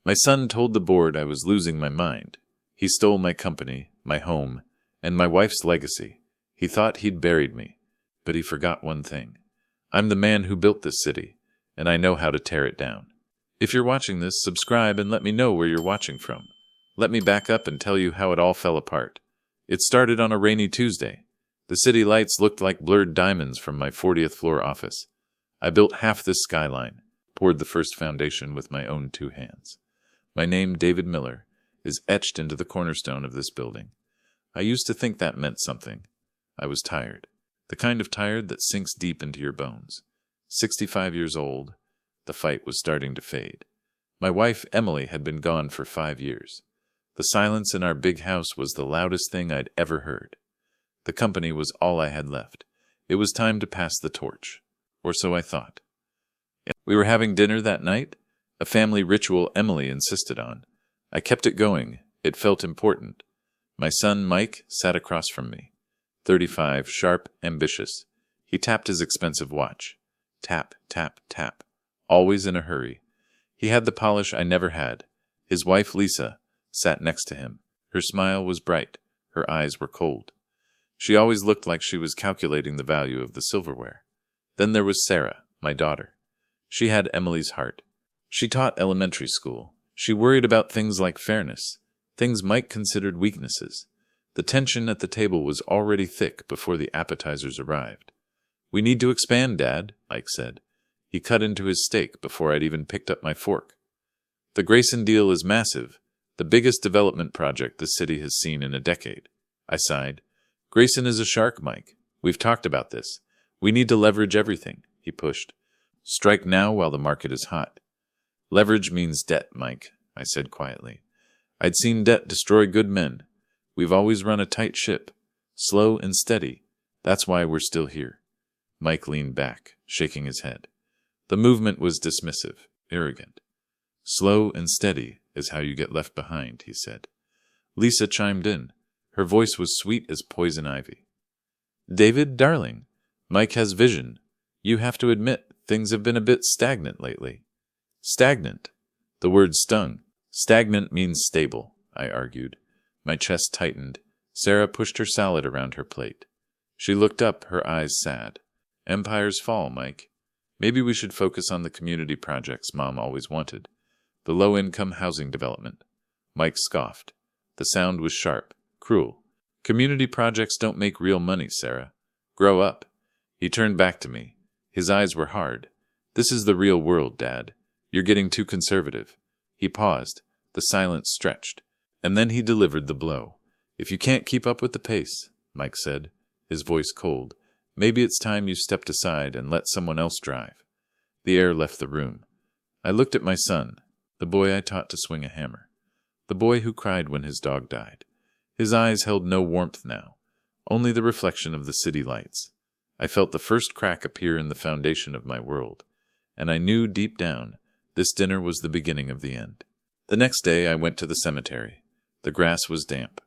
My son told the board I was losing my mind. He stole my company, my home, and my wife's legacy. He thought he'd buried me, but he forgot one thing. I'm the man who built this city, and I know how to tear it down. If you're watching this, subscribe and let me know where you're watching from. Let me back up and tell you how it all fell apart. It started on a rainy Tuesday. The city lights looked like blurred diamonds from my 40th floor office. I built half this skyline, poured the first foundation with my own 2 hands. My name, David Miller, is etched into the cornerstone of this building. I used to think that meant something. I was tired. The kind of tired that sinks deep into your bones. 65 years old, the fight was starting to fade. My wife, Emily, had been gone for 5 years. The silence in our big house was the loudest thing I'd ever heard. The company was all I had left. It was time to pass the torch. Or so I thought. We were having dinner that night, a family ritual Emily insisted on. I kept it going. It felt important. My son, Mike, sat across from me. 35, sharp, ambitious. He tapped his expensive watch. Tap, tap, tap. Always in a hurry. He had the polish I never had. His wife, Lisa, sat next to him. Her smile was bright. Her eyes were cold. She always looked like she was calculating the value of the silverware. Then there was Sarah, my daughter. She had Emily's heart. She taught elementary school. She worried about things like fairness, things Mike considered weaknesses. The tension at the table was already thick before the appetizers arrived. "We need to expand, Dad," Mike said. He cut into his steak before I'd even picked up my fork. "The Grayson deal is massive, the biggest development project the city has seen in a decade." I sighed. "Grayson is a shark, Mike. We've talked about this. We need to leverage everything," he pushed. "Strike now while the market is hot." "Leverage means debt, Mike," I said quietly. I'd seen debt destroy good men. We've always run a tight ship, slow and steady. That's why we're still here. Mike leaned back, shaking his head. The movement was dismissive, arrogant. "Slow and steady is how you get left behind," he said. Lisa chimed in. Her voice was sweet as poison ivy. "David, darling, Mike has vision. You have to admit things have been a bit stagnant lately." "Stagnant." The word stung. "Stagnant means stable," I argued. My chest tightened. Sarah pushed her salad around her plate. She looked up, her eyes sad. "Empires fall, Mike. Maybe we should focus on the community projects Mom always wanted. The low-income housing development." Mike scoffed. The sound was sharp, cruel. "Community projects don't make real money, Sarah. Grow up." He turned back to me. His eyes were hard. "This is the real world, Dad. You're getting too conservative." He paused. The silence stretched. And then he delivered the blow. "If you can't keep up with the pace," Mike said, his voice cold, "maybe it's time you stepped aside and let someone else drive." The air left the room. I looked at my son, the boy I taught to swing a hammer, the boy who cried when his dog died. His eyes held no warmth now, only the reflection of the city lights. I felt the first crack appear in the foundation of my world, and I knew deep down this dinner was the beginning of the end. The next day I went to the cemetery. The grass was damp.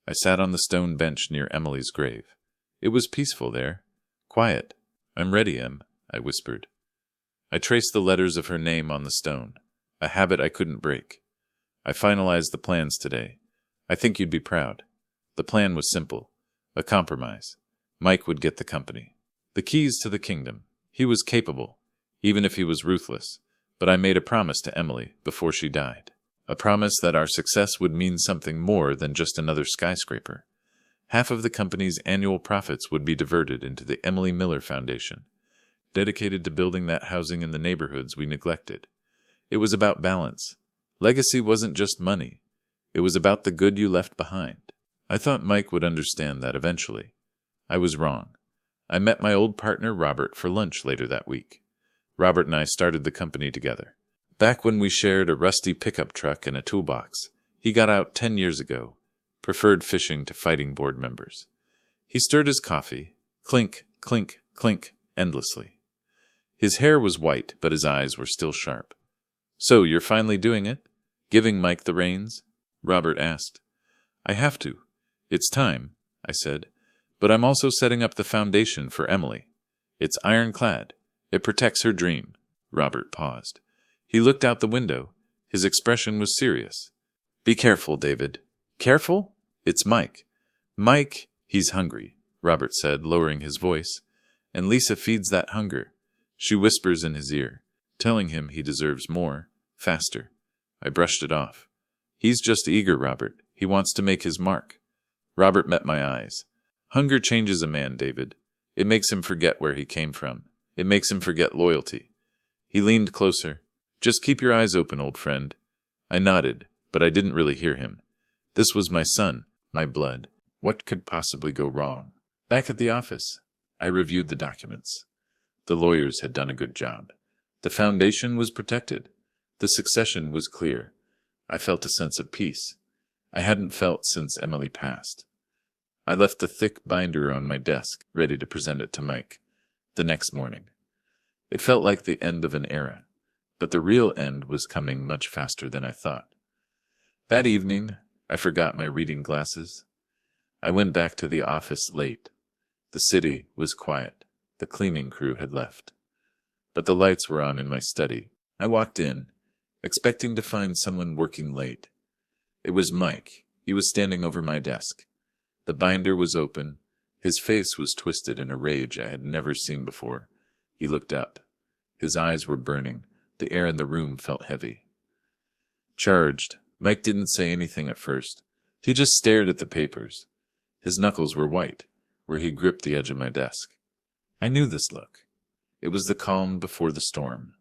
I sat on the stone bench near Emily's grave. It was peaceful there. Quiet. "I'm ready, Em," I whispered. I traced the letters of her name on the stone, a habit I couldn't break. "I finalized the plans today. I think you'd be proud." The plan was simple. A compromise. Mike would get the company. The keys to the kingdom. He was capable, even if he was ruthless. But I made a promise to Emily before she died. A promise that our success would mean something more than just another skyscraper. Half of the company's annual profits would be diverted into the Emily Miller Foundation, dedicated to building that housing in the neighborhoods we neglected. It was about balance. Legacy wasn't just money. It was about the good you left behind. I thought Mike would understand that eventually. I was wrong. I met my old partner Robert for lunch later that week. Robert and I started the company together. Back when we shared a rusty pickup truck and a toolbox, he got out 10 years ago, preferred fishing to fighting board members. He stirred his coffee, clink, clink, clink, endlessly. His hair was white, but his eyes were still sharp. "So you're finally doing it? Giving Mike the reins?" Robert asked. "I have to. It's time," I said. "But I'm also setting up the foundation for Emily. It's ironclad. It protects her dream." Robert paused. He looked out the window, His expression was serious. Be careful, David. Careful? It's Mike. Mike, he's hungry, Robert said, lowering his voice. And Lisa feeds that hunger. She whispers in his ear, telling him he deserves more, faster. I brushed it off. He's just eager, Robert. He wants to make his mark. Robert met my eyes. Hunger changes a man, David. It makes him forget where he came from. It makes him forget loyalty. He leaned closer. Just keep your eyes open, old friend. I nodded, but I didn't really hear him. This was my son, my blood. What could possibly go wrong? Back at the office, I reviewed the documents. The lawyers had done a good job. The foundation was protected. The succession was clear. I felt a sense of peace I hadn't felt since Emily passed. I left the thick binder on my desk, ready to present it to Mike, the next morning. It felt like the end of an era, but the real end was coming much faster than I thought. That evening, I forgot my reading glasses. I went back to the office late. The city was quiet. The cleaning crew had left. But the lights were on in my study. I walked in, expecting to find someone working late. It was Mike. He was standing over my desk. The binder was open. His face was twisted in a rage I had never seen before. He looked up. His eyes were burning. The air in the room felt heavy. Charged. Mike didn't say anything at first. He just stared at the papers. His knuckles were white, where he gripped the edge of my desk. I knew this look. It was the calm before the storm.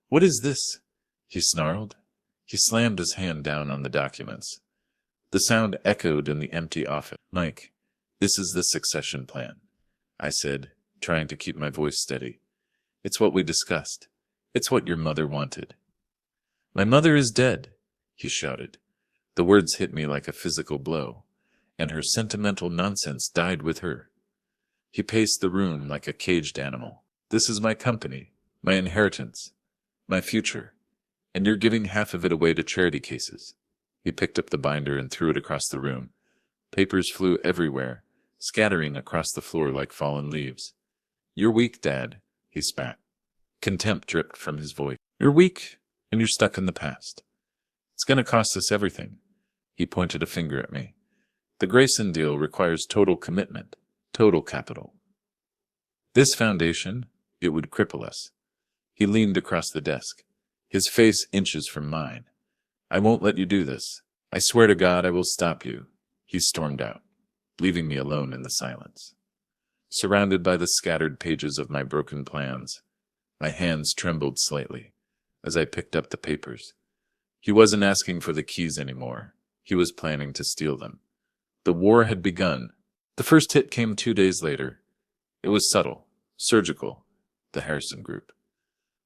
"What is this?" he snarled. He slammed his hand down on the documents. The sound echoed in the empty office. "Mike, this is the succession plan," I said, trying to keep my voice steady. "It's what we discussed. It's what your mother wanted." "My mother is dead," he shouted. The words hit me like a physical blow, and her sentimental nonsense died with her. He paced the room like a caged animal. "This is my company, my inheritance, my future, and you're giving half of it away to charity cases." He picked up the binder and threw it across the room. Papers flew everywhere, scattering across the floor like fallen leaves. "You're weak, Dad," he spat. Contempt dripped from his voice. "You're weak, and you're stuck in the past. It's going to cost us everything." He pointed a finger at me. "The Grayson deal requires total commitment, total capital. This foundation, it would cripple us." He leaned across the desk, his face inches from mine. "I won't let you do this. I swear to God I will stop you." He stormed out, leaving me alone in the silence. Surrounded by the scattered pages of my broken plans, my hands trembled slightly as I picked up the papers. He wasn't asking for the keys anymore. He was planning to steal them. The war had begun. The first hit came 2 days later. It was subtle, surgical, the Harrison Group.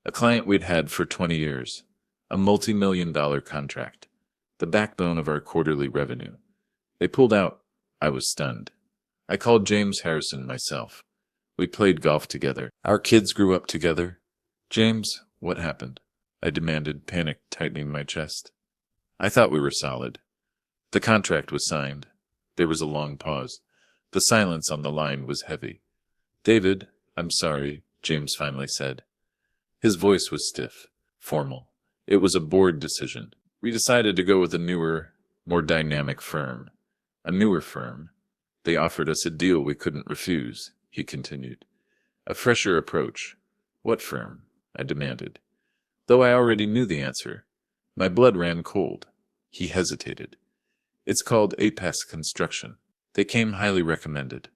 A client we'd had for 20 years. A multi-million-dollar contract. The backbone of our quarterly revenue. They pulled out. I was stunned. I called James Harrison myself. We played golf together. Our kids grew up together. "James, what happened?" I demanded, panic tightening my chest. "I thought we were solid." The contract was signed. There was a long pause. The silence on the line was heavy. "David, I'm sorry," James finally said. His voice was stiff, formal. It was a board decision. "We decided to go with a newer, more dynamic firm. A newer firm. They offered us a deal we couldn't refuse," he continued. "A fresher approach." "What firm?" I demanded. Though I already knew the answer, my blood ran cold. He hesitated. "It's called Apex Construction. They came highly recommended."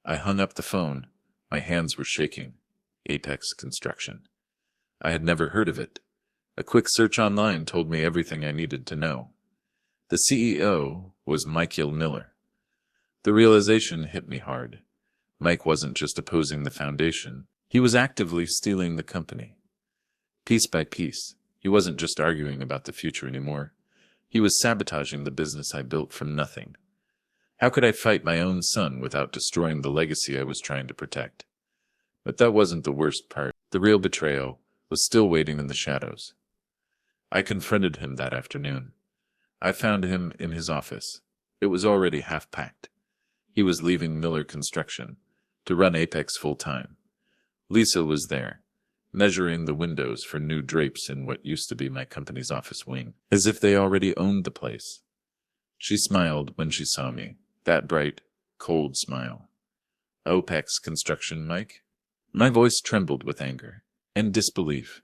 I hung up the phone. My hands were shaking. Apex Construction. I had never heard of it. A quick search online told me everything I needed to know. The CEO was Michael Miller. The realization hit me hard. Mike wasn't just opposing the foundation. He was actively stealing the company. Piece by piece, he wasn't just arguing about the future anymore. He was sabotaging the business I built from nothing. How could I fight my own son without destroying the legacy I was trying to protect? But that wasn't the worst part. The real betrayal was still waiting in the shadows. I confronted him that afternoon. I found him in his office. It was already half-packed. He was leaving Miller Construction to run Apex full-time. Lisa was there. measuring the windows for new drapes in what used to be my company's office wing, as if they already owned the place. She smiled when she saw me, that bright, cold smile. OPEX construction, Mike? My voice trembled with anger and disbelief.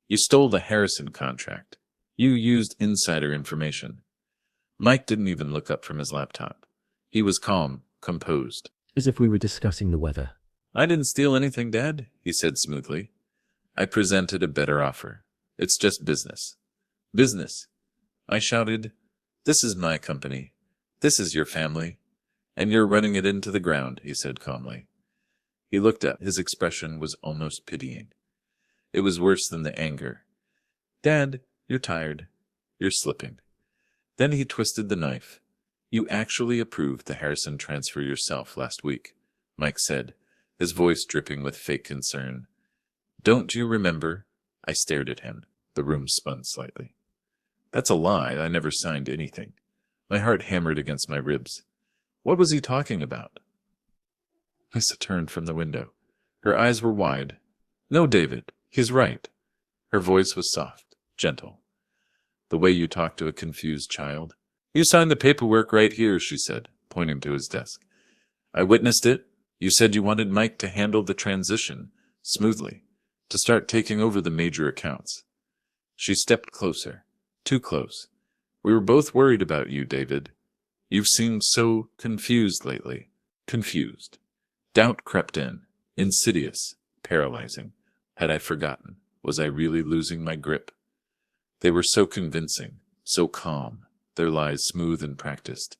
You stole the Harrison contract. You used insider information. Mike didn't even look up from his laptop. He was calm, composed. As if we were discussing the weather. I didn't steal anything, Dad, he said smoothly. I presented a better offer. It's just business. Business. I shouted, This is my company. This is your family. And you're running it into the ground, he said calmly. He looked up. His expression was almost pitying. It was worse than the anger. Dad, you're tired. You're slipping. Then he twisted the knife. You actually approved the Harrison transfer yourself last week, Mike said, his voice dripping with fake concern. Don't you remember? I stared at him. The room spun slightly. That's a lie. I never signed anything. My heart hammered against my ribs. What was he talking about? Lisa turned from the window. Her eyes were wide. No, David, he's right. Her voice was soft, gentle. The way you talk to a confused child. You signed the paperwork right here, she said, pointing to his desk. I witnessed it. You said you wanted Mike to handle the transition smoothly, to start taking over the major accounts. She stepped closer, too close. We were both worried about you, David. You've seemed so confused lately. Confused. Doubt crept in, insidious, paralyzing. Had I forgotten? Was I really losing my grip? They were so convincing, so calm, their lies smooth and practiced.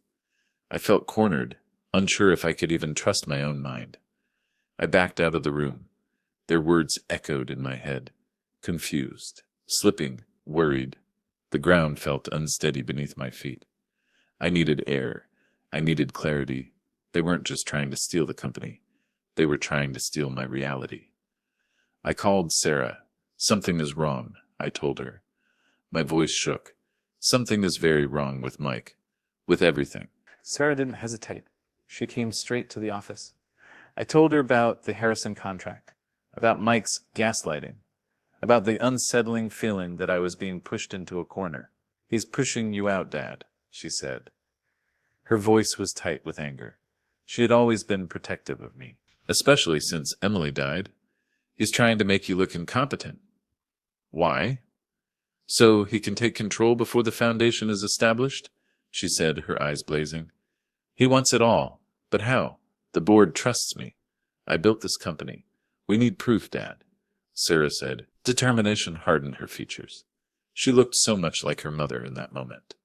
I felt cornered, unsure if I could even trust my own mind. I backed out of the room. Their words echoed in my head, confused, slipping, worried. The ground felt unsteady beneath my feet. I needed air. I needed clarity. They weren't just trying to steal the company. They were trying to steal my reality. I called Sarah. Something is wrong, I told her. My voice shook. Something is very wrong with Mike. With everything. Sarah didn't hesitate. She came straight to the office. I told her about the Harrison contract, about Mike's gaslighting, about the unsettling feeling that I was being pushed into a corner. He's pushing you out, Dad, she said. Her voice was tight with anger. She had always been protective of me, especially since Emily died. He's trying to make you look incompetent. Why? So he can take control before the foundation is established, she said, her eyes blazing. He wants it all. But how? The board trusts me. I built this company. We need proof, Dad, Sarah said. Determination hardened her features. She looked so much like her mother in that moment.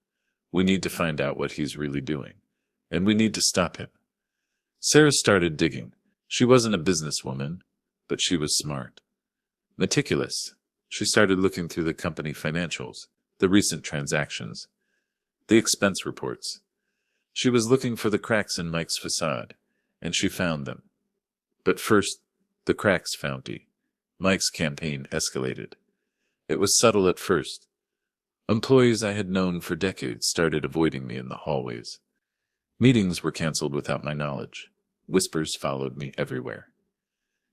We need to find out what he's really doing, and we need to stop him. Sarah started digging. She wasn't a businesswoman, but she was smart. Meticulous. She started looking through the company financials, the recent transactions, the expense reports. She was looking for the cracks in Mike's facade, and she found them. But first, the cracks found me. Mike's campaign escalated. It was subtle at first. Employees I had known for decades started avoiding me in the hallways. Meetings were canceled without my knowledge. Whispers followed me everywhere.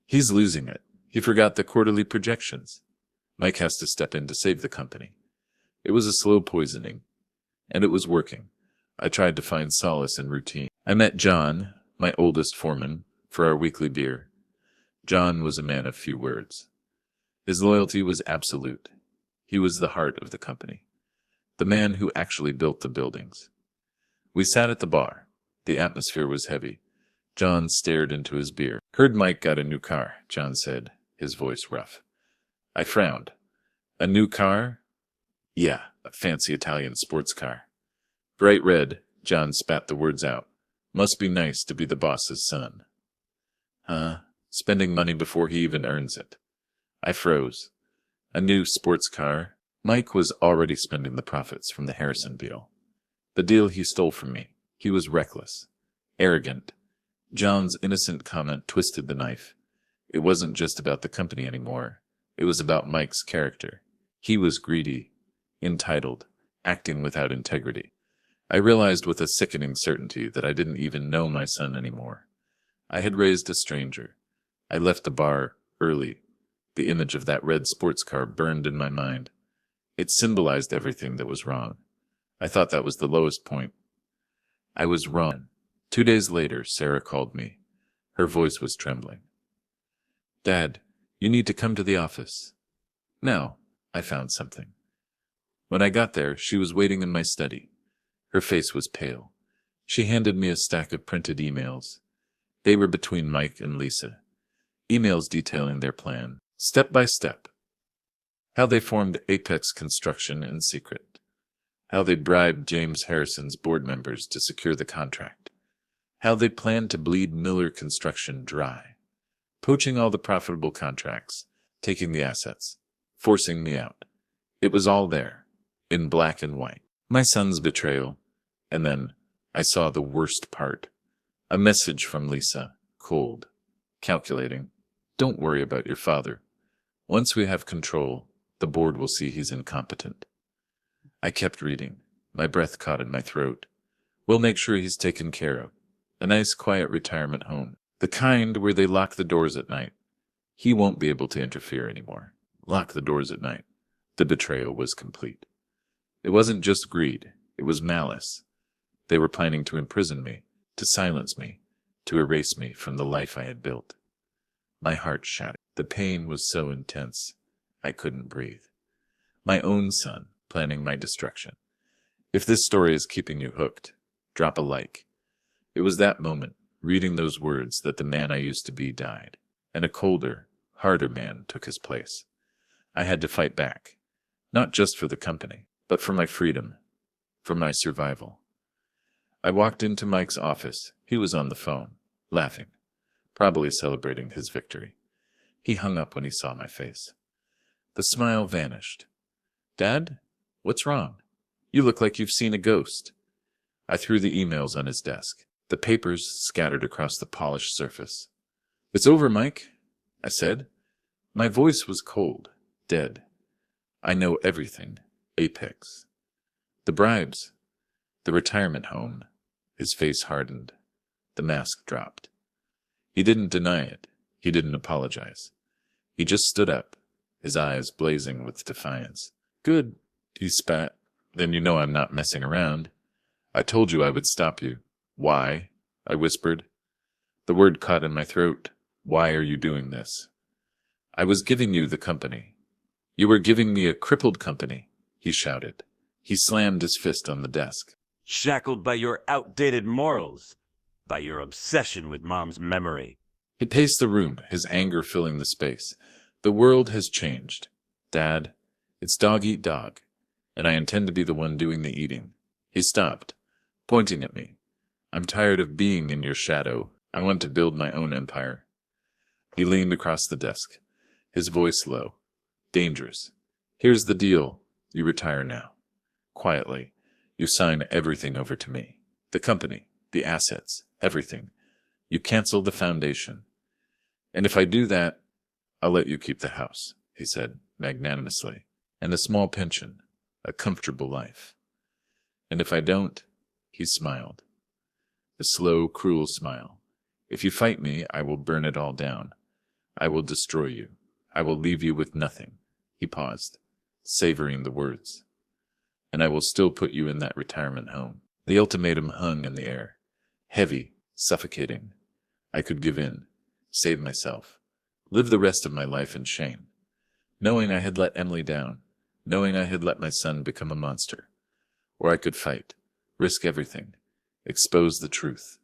He's losing it. He forgot the quarterly projections. Mike has to step in to save the company. It was a slow poisoning, and it was working. I tried to find solace in routine. I met John, my oldest foreman, for our weekly beer. John was a man of few words. His loyalty was absolute. He was the heart of the company, the man who actually built the buildings. We sat at the bar. The atmosphere was heavy. John stared into his beer. Heard Mike got a new car, John said, his voice rough. I frowned. A new car? Yeah, a fancy Italian sports car. Bright red, John spat the words out. Must be nice to be the boss's son. Huh? Spending money before he even earns it. I froze. A new sports car. Mike was already spending the profits from the Harrison deal. The deal he stole from me. He was reckless. Arrogant. John's innocent comment twisted the knife. It wasn't just about the company anymore. It was about Mike's character. He was greedy, entitled, acting without integrity. I realized with a sickening certainty that I didn't even know my son anymore. I had raised a stranger. I left the bar early, The image of that red sports car burned in my mind. It symbolized everything that was wrong. I thought that was the lowest point. I was wrong. 2 days later, Sarah called me. Her voice was trembling. "Dad, you need to come to the office." "Now, I found something." When I got there, she was waiting in my study. Her face was pale. She handed me a stack of printed emails. They were between Mike and Lisa. Emails detailing their plan, step by step. How they formed Apex Construction in secret. How they bribed James Harrison's board members to secure the contract. How they planned to bleed Miller Construction dry. Poaching all the profitable contracts, taking the assets, forcing me out. It was all there, in black and white. My son's betrayal. And then I saw the worst part. A message from Lisa, cold, calculating. "Don't worry about your father. Once we have control, the board will see he's incompetent." I kept reading. My breath caught in my throat. "We'll make sure he's taken care of. A nice, quiet retirement home. The kind where they lock the doors at night. He won't be able to interfere anymore. Lock the doors at night." The betrayal was complete. It wasn't just greed. It was malice. They were planning to imprison me, to silence me, to erase me from the life I had built. My heart shattered. The pain was so intense, I couldn't breathe. My own son planning my destruction. If this story is keeping you hooked, drop a like. It was that moment, reading those words, that the man I used to be died, and a colder, harder man took his place. I had to fight back, not just for the company, but for my freedom, for my survival. I walked into Mike's office. He was on the phone, laughing, probably celebrating his victory. He hung up when he saw my face. The smile vanished. "Dad, what's wrong? You look like you've seen a ghost." I threw the emails on his desk, the papers scattered across the polished surface. "It's over, Mike," I said. My voice was cold, dead. "I know everything. Apex. The bribes. The retirement home." His face hardened. The mask dropped. He didn't deny it. He didn't apologize. He just stood up, his eyes blazing with defiance. "Good," he spat. "Then you know I'm not messing around. I told you I would stop you." "Why?" I whispered. The word caught in my throat. "Why are you doing this?" "I was giving you the company." "You were giving me a crippled company," he shouted. He slammed his fist on the desk. "Shackled by your outdated morals, by your obsession with Mom's memory." He paced the room, his anger filling the space. "The world has changed. Dad, it's dog eat dog, and I intend to be the one doing the eating." He stopped, pointing at me. "I'm tired of being in your shadow. I want to build my own empire." He leaned across the desk, his voice low. "Dangerous. Here's the deal. You retire now. Quietly. You sign everything over to me. The company, the assets, everything. You cancel the foundation. And if I do that, I'll let you keep the house," he said magnanimously, "and a small pension, a comfortable life. And if I don't," he smiled. A slow, cruel smile. "If you fight me, I will burn it all down. I will destroy you. I will leave you with nothing." He paused, savoring the words. "And I will still put you in that retirement home." The ultimatum hung in the air, heavy, suffocating. I could give in, save myself, live the rest of my life in shame, knowing I had let Emily down, knowing I had let my son become a monster. Or I could fight, risk everything, expose the truth.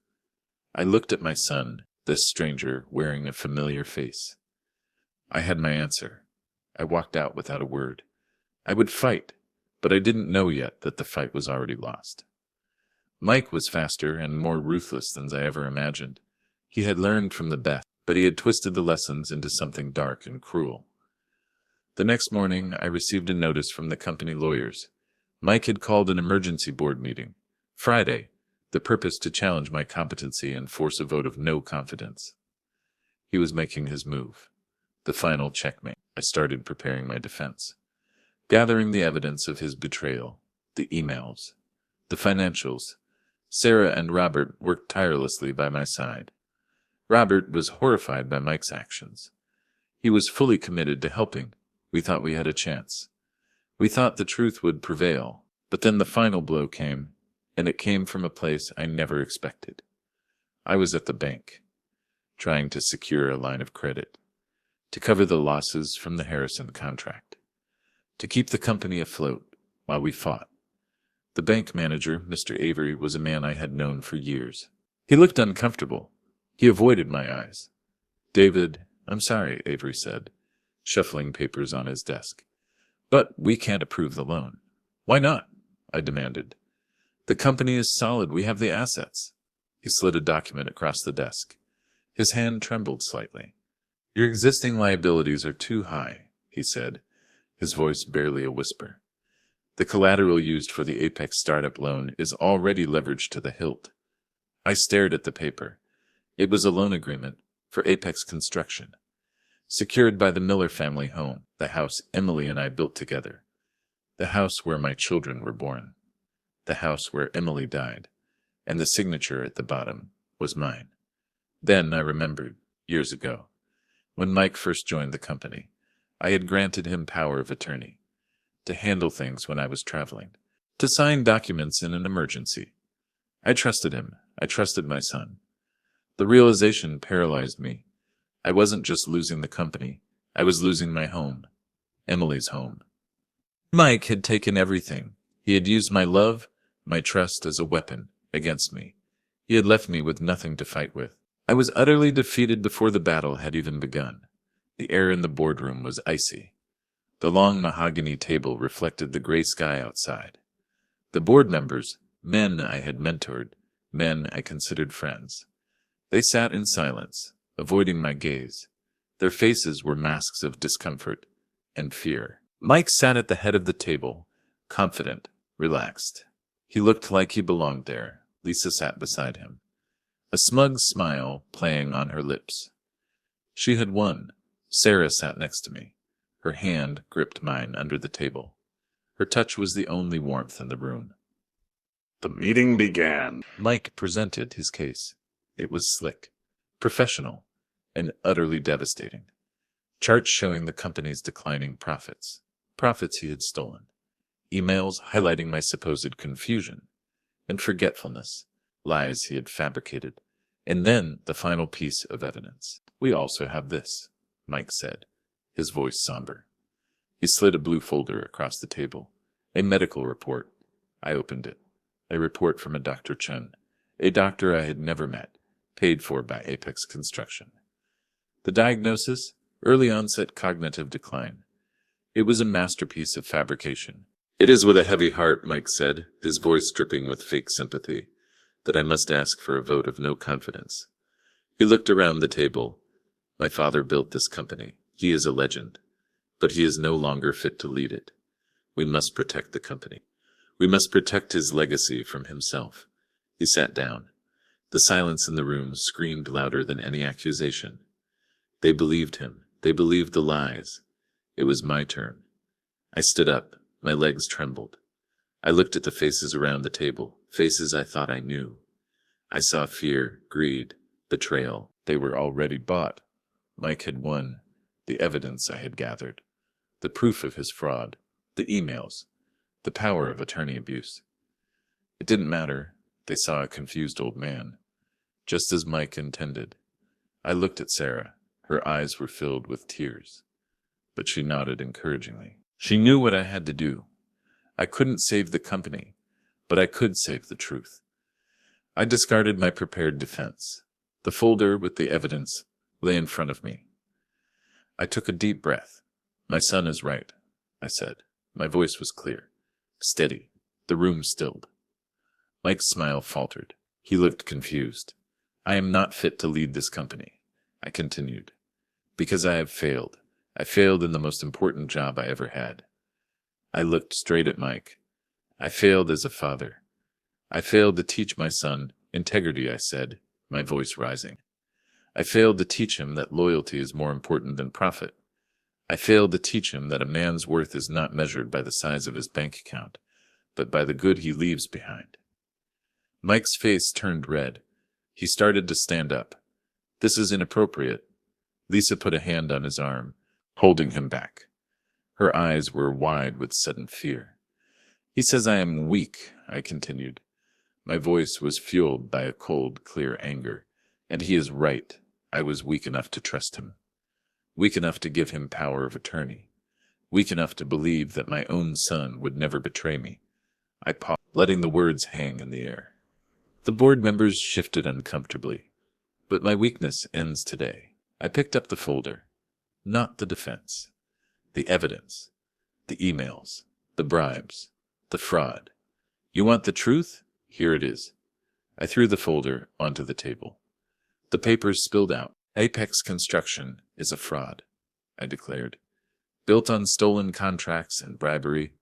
I looked at my son, this stranger wearing a familiar face. I had my answer. I walked out without a word. I would fight, but I didn't know yet that the fight was already lost. Mike was faster and more ruthless than I ever imagined. He had learned from the best, but he had twisted the lessons into something dark and cruel. The next morning, I received a notice from the company lawyers. Mike had called an emergency board meeting. Friday, the purpose to challenge my competency and force a vote of no confidence. He was making his move. The final checkmate. I started preparing my defense, gathering the evidence of his betrayal, the emails, the financials. Sarah and Robert worked tirelessly by my side. Robert was horrified by Mike's actions. He was fully committed to helping. We thought we had a chance. We thought the truth would prevail, but then the final blow came, and it came from a place I never expected. I was at the bank, trying to secure a line of credit, to cover the losses from the Harrison contract, to keep the company afloat while we fought. The bank manager, Mr. Avery, was a man I had known for years. He looked uncomfortable. He avoided my eyes. "David, I'm sorry," Avery said, shuffling papers on his desk. "But we can't approve the loan." "Why not?" I demanded. "The company is solid. We have the assets." He slid a document across the desk. His hand trembled slightly. "Your existing liabilities are too high," he said, his voice barely a whisper. "The collateral used for the Apex startup loan is already leveraged to the hilt." I stared at the paper. It was a loan agreement for Apex Construction, secured by the Miller family home, the house Emily and I built together, the house where my children were born, the house where Emily died, and the signature at the bottom was mine. Then I remembered, years ago, when Mike first joined the company, I had granted him power of attorney to handle things when I was traveling, to sign documents in an emergency. I trusted him. I trusted my son. The realization paralyzed me. I wasn't just losing the company. I was losing my home, Emily's home. Mike had taken everything. He had used my love, my trust as a weapon against me. He had left me with nothing to fight with. I was utterly defeated before the battle had even begun. The air in the boardroom was icy. The long mahogany table reflected the gray sky outside. The board members, men I had mentored, men I considered friends. They sat in silence, avoiding my gaze. Their faces were masks of discomfort and fear. Mike sat at the head of the table, confident, relaxed. He looked like he belonged there. Lisa sat beside him, a smug smile playing on her lips. She had won. Sarah sat next to me. Her hand gripped mine under the table. Her touch was the only warmth in the room. The meeting began. Mike presented his case. It was slick, professional, and utterly devastating. Charts showing the company's declining profits he had stolen. Emails highlighting my supposed confusion and forgetfulness, lies he had fabricated. And then the final piece of evidence. "We also have this," Mike said, his voice somber. He slid a blue folder across the table. "A medical report." I opened it. A report from a Dr. Chen, a doctor I had never met, paid for by Apex Construction. The diagnosis? Early onset cognitive decline. It was a masterpiece of fabrication. "It is with a heavy heart," Mike said, his voice dripping with fake sympathy, "that I must ask for a vote of no confidence." He looked around the table. "My father built this company. He is a legend, but he is no longer fit to lead it. We must protect the company. We must protect his legacy from himself." He sat down. The silence in the room screamed louder than any accusation. They believed him. They believed the lies. It was my turn. I stood up. My legs trembled. I looked at the faces around the table, faces I thought I knew. I saw fear, greed, betrayal. They were already bought. Mike had won. The evidence I had gathered, the proof of his fraud, the emails, the power of attorney abuse. It didn't matter. They saw a confused old man, just as Mike intended. I looked at Sarah. Her eyes were filled with tears, but she nodded encouragingly. She knew what I had to do. I couldn't save the company, but I could save the truth. I discarded my prepared defense. The folder with the evidence lay in front of me. I took a deep breath. "My son is right," I said. My voice was clear, steady. The room stilled. Mike's smile faltered. He looked confused. "I am not fit to lead this company," I continued, "because I have failed. I failed in the most important job I ever had." I looked straight at Mike. "I failed as a father. I failed to teach my son integrity," I said, my voice rising. "I failed to teach him that loyalty is more important than profit. I failed to teach him that a man's worth is not measured by the size of his bank account, but by the good he leaves behind." Mike's face turned red. He started to stand up. "This is inappropriate." Lisa put a hand on his arm, holding him back. Her eyes were wide with sudden fear. He says I am weak, I continued. My voice was fueled by a cold, clear anger, and he is right. I was weak enough to trust him. Weak enough to give him power of attorney. Weak enough to believe that my own son would never betray me. I paused, letting the words hang in the air. The board members shifted uncomfortably. But my weakness ends today. I picked up the folder. Not the defense. The evidence. The emails. The bribes. The fraud. You want the truth? Here it is. I threw the folder onto the table. The papers spilled out. Apex Construction is a fraud, I declared. Built on stolen contracts and bribery.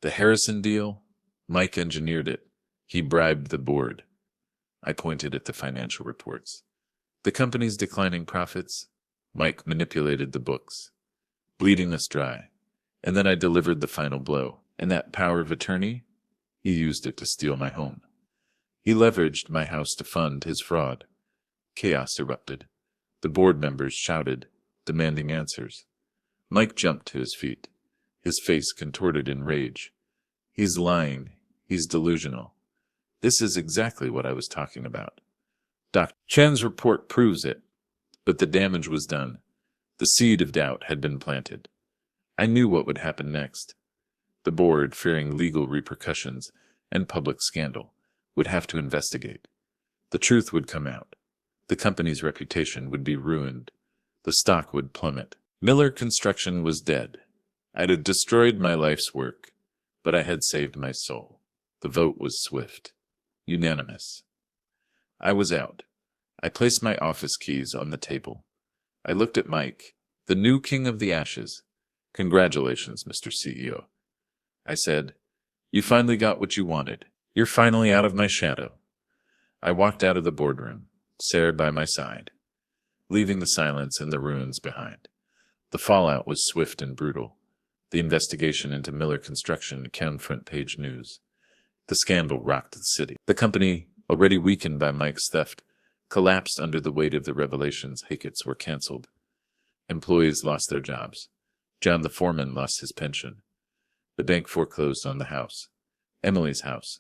The Harrison deal? Mike engineered it. He bribed the board. I pointed at the financial reports. The company's declining profits? Mike manipulated the books, bleeding us dry. And then I delivered the final blow. And that power of attorney? He used it to steal my home. He leveraged my house to fund his fraud. Chaos erupted. The board members shouted, demanding answers. Mike jumped to his feet, his face contorted in rage. He's lying. He's delusional. This is exactly what I was talking about. Dr. Chen's report proves it, but the damage was done. The seed of doubt had been planted. I knew what would happen next. The board, fearing legal repercussions and public scandal, would have to investigate. The truth would come out. The company's reputation would be ruined. The stock would plummet. Miller Construction was dead. I had destroyed my life's work, but I had saved my soul. The vote was swift, unanimous. I was out. I placed my office keys on the table. I looked at Mike, the new king of the ashes. Congratulations, Mr. CEO. I said, you finally got what you wanted. You're finally out of my shadow. I walked out of the boardroom, Sarah by my side, leaving the silence and the ruins behind. The fallout was swift and brutal. The investigation into Miller Construction became front-page news. The scandal rocked the city. The company, already weakened by Mike's theft, collapsed under the weight of the revelations. Hickets were canceled. Employees lost their jobs. John the foreman lost his pension. The bank foreclosed on the house. Emily's house.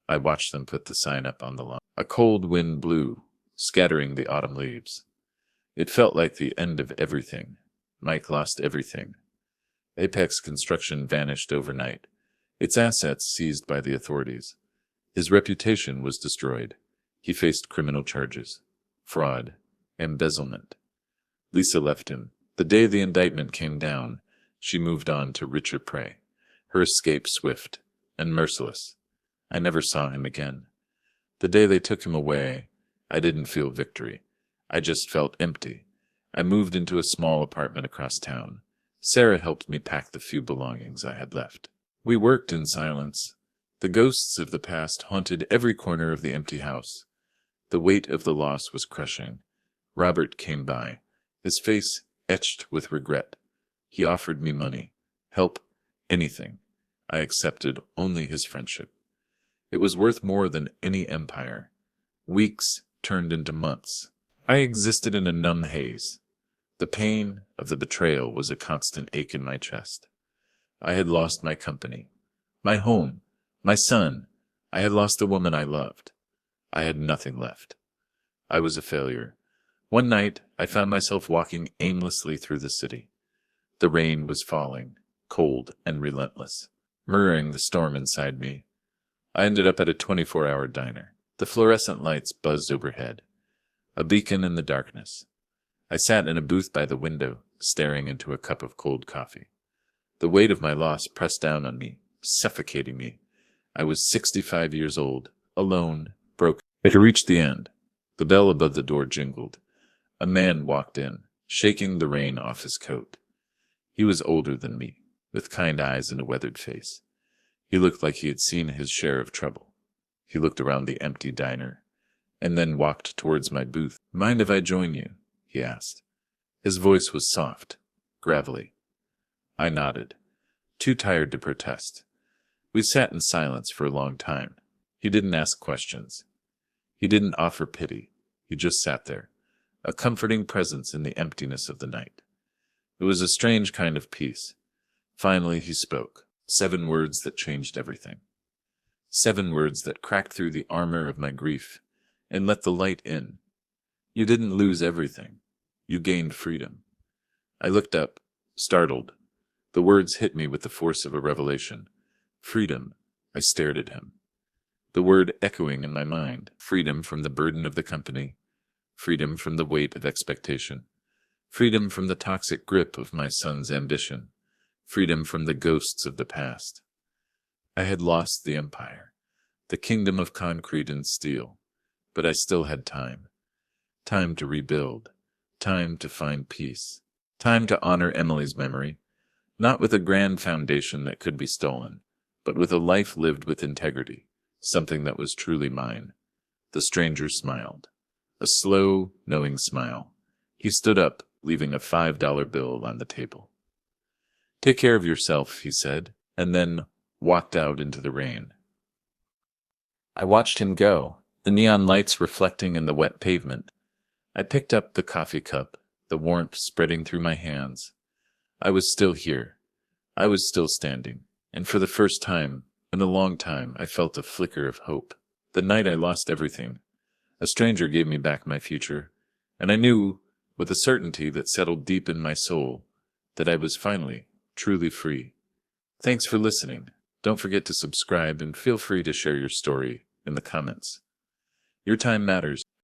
I watched them put the sign up on the lawn. A cold wind blew, scattering the autumn leaves. It felt like the end of everything. Mike lost everything. Apex Construction vanished overnight, its assets seized by the authorities. His reputation was destroyed. He faced criminal charges, fraud, embezzlement. Lisa left him. The day the indictment came down, she moved on to richer prey, her escape swift and merciless. I never saw him again. The day they took him away, I didn't feel victory. I just felt empty. I moved into a small apartment across town. Sarah helped me pack the few belongings I had left. We worked in silence. The ghosts of the past haunted every corner of the empty house. The weight of the loss was crushing. Robert came by, his face etched with regret. He offered me money, help, anything. I accepted only his friendship. It was worth more than any empire. Weeks turned into months. I existed in a numb haze. The pain of the betrayal was a constant ache in my chest. I had lost my company, my home, my son. I had lost the woman I loved. I had nothing left. I was a failure. One night, I found myself walking aimlessly through the city. The rain was falling, cold and relentless, mirroring the storm inside me. I ended up at a 24-hour diner. The fluorescent lights buzzed overhead, a beacon in the darkness. I sat in a booth by the window, staring into a cup of cold coffee. The weight of my loss pressed down on me, suffocating me. I was 65 years old, alone, broken. It reached the end. The bell above the door jingled. A man walked in, shaking the rain off his coat. He was older than me, with kind eyes and a weathered face. He looked like he had seen his share of trouble. He looked around the empty diner, and then walked towards my booth. Mind if I join you? He asked. His voice was soft, gravelly. I nodded, too tired to protest. We sat in silence for a long time. He didn't ask questions. He didn't offer pity. He just sat there, a comforting presence in the emptiness of the night. It was a strange kind of peace. Finally he spoke, 7 words that changed everything. 7 words that cracked through the armor of my grief and let the light in. You didn't lose everything. You gained freedom. I looked up, startled. The words hit me with the force of a revelation. Freedom. I stared at him. The word echoing in my mind. Freedom from the burden of the company. Freedom from the weight of expectation. Freedom from the toxic grip of my son's ambition. Freedom from the ghosts of the past. I had lost the empire, the kingdom of concrete and steel, but I still had time. Time to rebuild. Time to find peace. Time to honor Emily's memory, not with a grand foundation that could be stolen, but with a life lived with integrity, something that was truly mine. The stranger smiled. A slow, knowing smile. He stood up, leaving a $5 bill on the table. "Take care of yourself," he said, and then walked out into the rain. I watched him go, the neon lights reflecting in the wet pavement. I picked up the coffee cup, the warmth spreading through my hands. I was still here. I was still standing, and for the first time in a long time I felt a flicker of hope. The night I lost everything, a stranger gave me back my future, and I knew, with a certainty that settled deep in my soul, that I was finally truly free. Thanks for listening. Don't forget to subscribe and feel free to share your story in the comments. Your time matters.